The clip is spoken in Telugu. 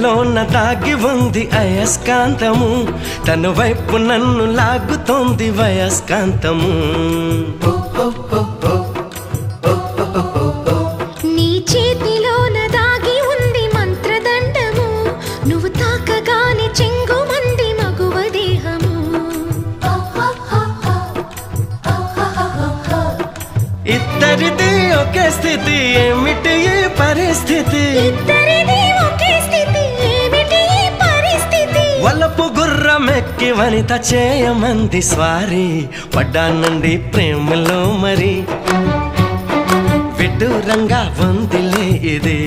లోన దాగి ఉంది అయస్కాంతము, తన వైపు నన్ను లాగుతోంది వయస్కాంతము. నీ చేతిలోన దాగి ఉంది మంత్రదండము, నువ్వు తాకగానే చెంగుమంది మగువ దేహము. ఇద్దరిది ఒకే స్థితి, ఏమిటి ఈ పరిస్థితి? వలపు గుర్రమెక్కి వనిత చేయమంది స్వారీ, పడ్డానండి ప్రేమలో మరి విడ్డూరంగా ఉందిలే ఇది.